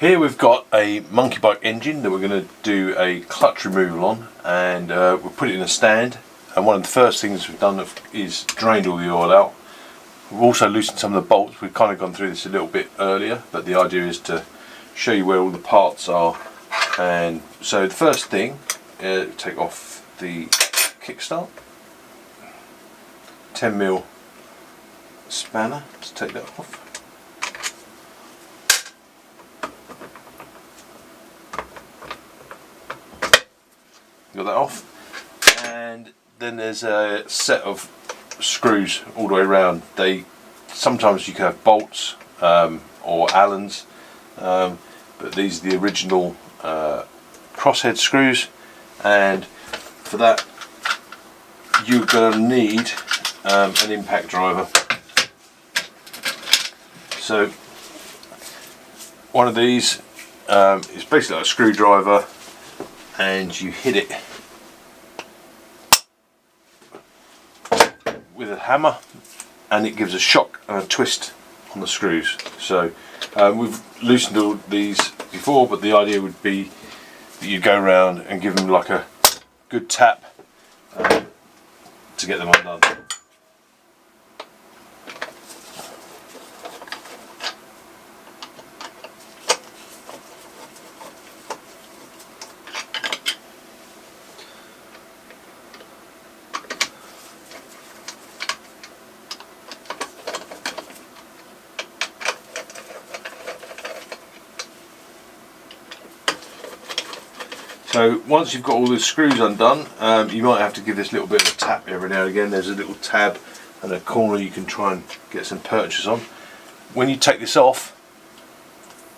Here we've got a monkey bike engine that we're going to do a clutch removal on, and we'll put it in a stand. And one of the first things we've done is drained all the oil out. We've also loosened some of the bolts. We've kind of gone through this a little bit earlier, but the idea is to show you where all the parts are. And so the first thing, take off the Kickstart, 10mm spanner. Let's take that off. Got that off, and then there's a set of screws all the way around. Sometimes you can have bolts or Allens, but these are the original crosshead screws, and for that you're going to need an impact driver. So one of these is basically like a screwdriver, and you hit it with a hammer and it gives a shock and a twist on the screws. So we've loosened all these before, but the idea would be that you go around and give them like a good tap to get them undone. So once you've got all the screws undone, you might have to give this little bit of a tap every now and again. There's a little tab and a corner you can try and get some purchase on. When you take this off,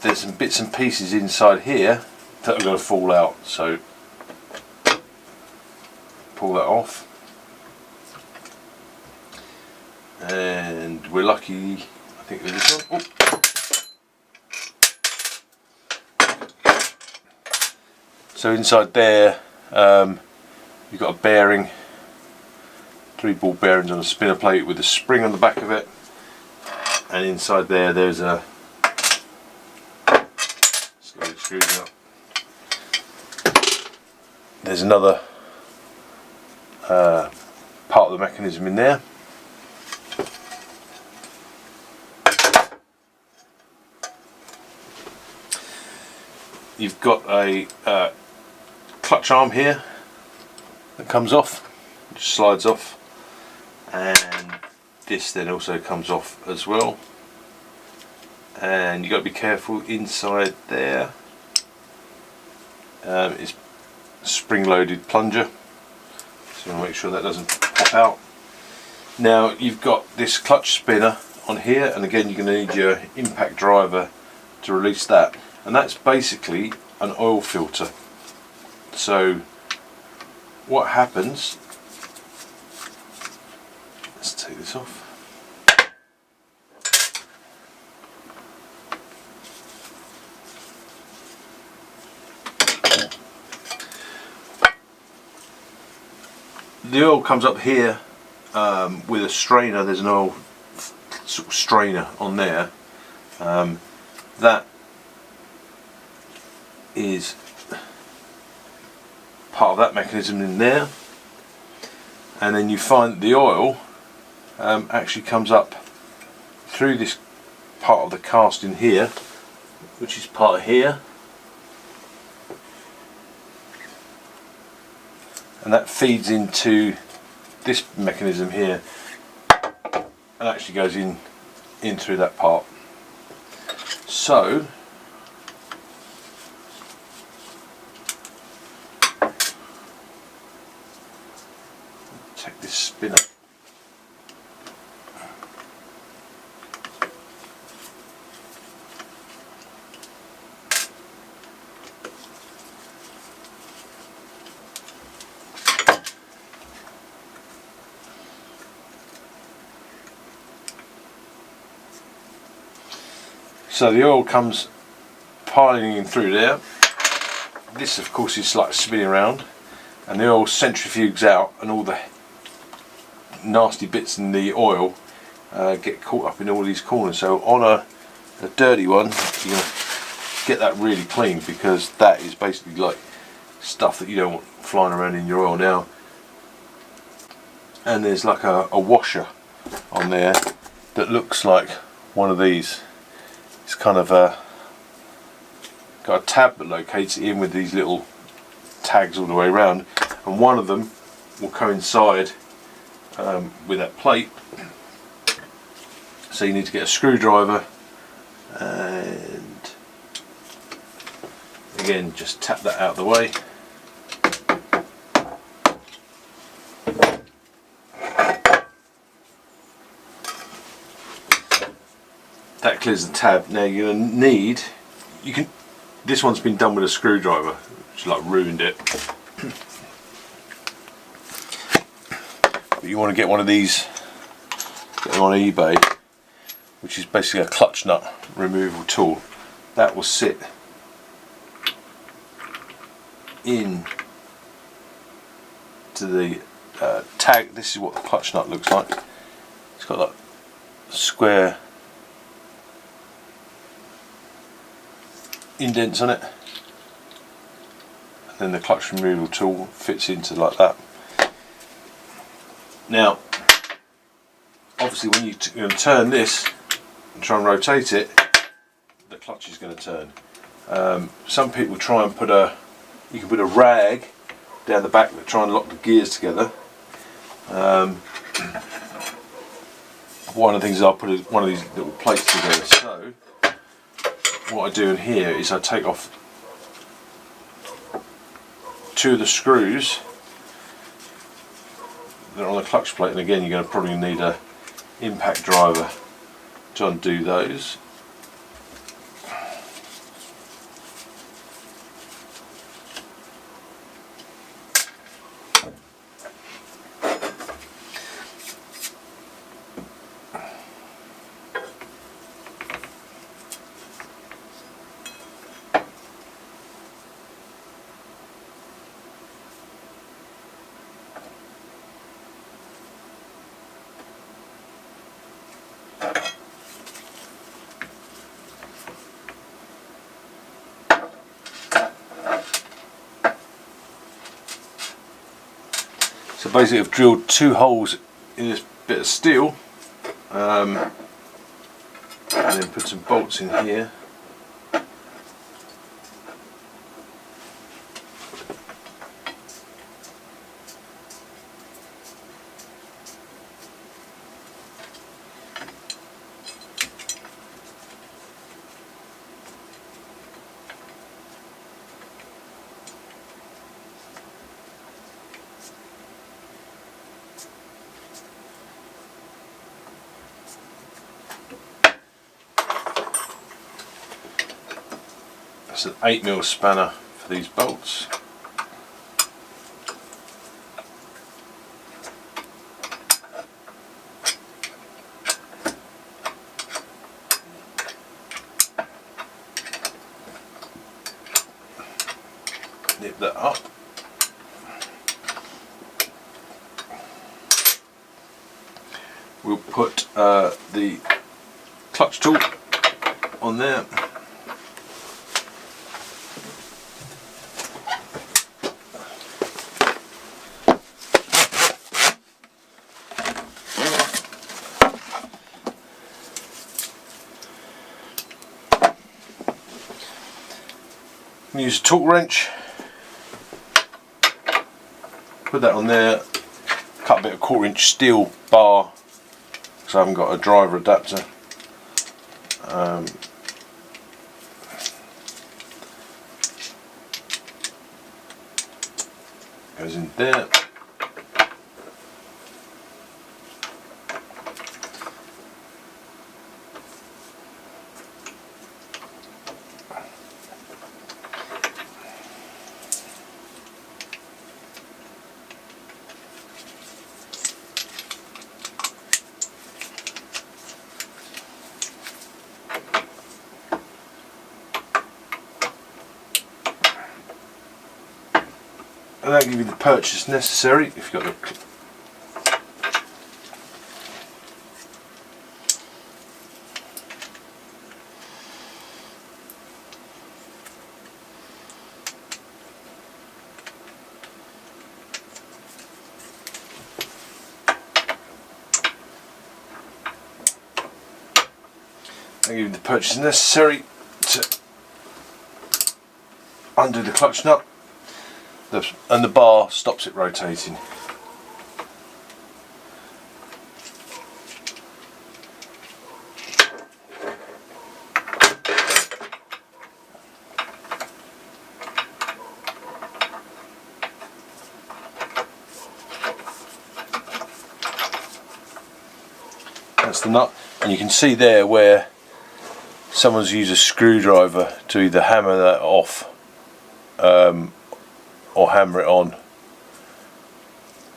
there's some bits and pieces inside here that are going to fall out. So pull that off, and we're lucky. I think there's this one. Oh. So inside there, you've got a bearing, 3-ball bearings on a spinner plate with a spring on the back of it, and inside there's a, let's get the screws out. There's another part of the mechanism in there. You've got a clutch arm here that comes off, just slides off, and this then also comes off as well. And you've got to be careful inside there. It's a spring-loaded plunger, so you want to make sure that doesn't pop out. Now you've got this clutch spinner on here, and again you're going to need your impact driver to release that, and that's basically an oil filter. So what happens, let's take this off. The oil comes up here with a strainer. There's an oil sort of strainer on there. That is part of that mechanism in there, and then you find that the oil actually comes up through this part of the casting here, which is part of here, and that feeds into this mechanism here and actually goes in through that part. So take this spinner. So the oil comes piling in through there. This of course is like spinning around, and the oil centrifuges out, and all the nasty bits in the oil get caught up in all these corners. So on a dirty one, you're going to get that really clean, because that is basically like stuff that you don't want flying around in your oil now. And there's like a washer on there that looks like one of these. It's kind of got a tab that locates it in with these little tags all the way around, and one of them will coincide with that plate. So you need to get a screwdriver and again just tap that out of the way. That clears the tab. Now you're going to need, this one's been done with a screwdriver, which like ruined it. But you want to get one of these, get them on eBay, which is basically a clutch nut removal tool. That will sit in to the tag. This is what the clutch nut looks like. It's got like square indents on it, and then the clutch removal tool fits into like that. Now obviously when you're going to turn this and try and rotate it, the clutch is going to turn. Some people try and you can put a rag down the back to try and lock the gears together. One of the things is I'll put one of these little plates together. So what I do in here is I take off two of the screws that are on the clutch plate, and again you're going to probably need a impact driver to undo those. So basically I've drilled two holes in this bit of steel, and then put some bolts in here. That's an 8mm spanner for these bolts. Nip that up. We'll put the clutch tool on there. Use a torque wrench, put that on there, cut a bit of 1/4" steel bar because I haven't got a driver adapter. Goes in there. And that'll give you the purchase necessary if you've got the think even the purchase is necessary to undo the clutch nut, and the bar stops it rotating. That's the nut, and you can see there where someone's used a screwdriver to either hammer that off or hammer it on.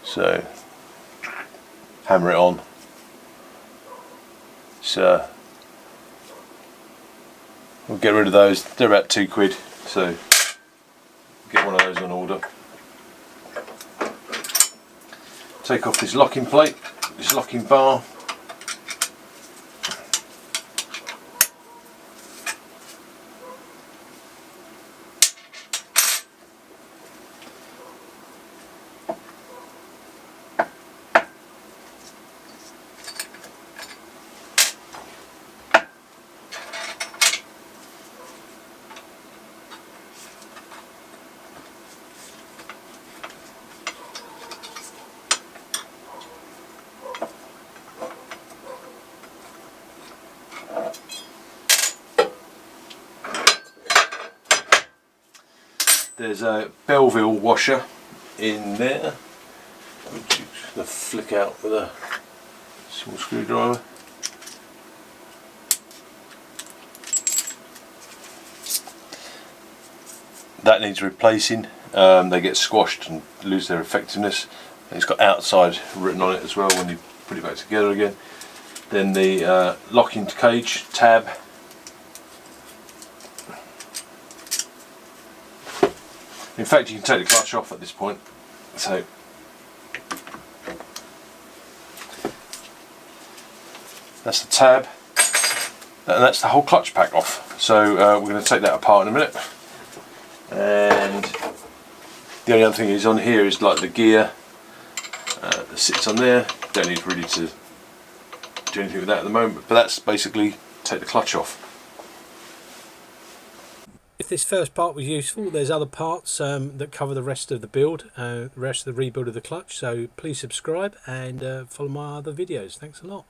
So hammer it on. So we'll get rid of those. They're about £2, so get one of those on order. Take off this locking plate, this locking bar. There's a Belleville washer in there, which you can flick out with a small screwdriver. That needs replacing. They get squashed and lose their effectiveness. And it's got outside written on it as well when you put it back together again. Then the locking cage tab. In fact, you can take the clutch off at this point. So that's the tab, and that's the whole clutch pack off. So we're going to take that apart in a minute. And the only other thing is on here is like the gear that sits on there. Don't need really to do anything with that at the moment, but that's basically take the clutch off. If this first part was useful, there's other parts that cover the rest of the build, the rest of the rebuild of the clutch, so please subscribe and follow my other videos. Thanks a lot.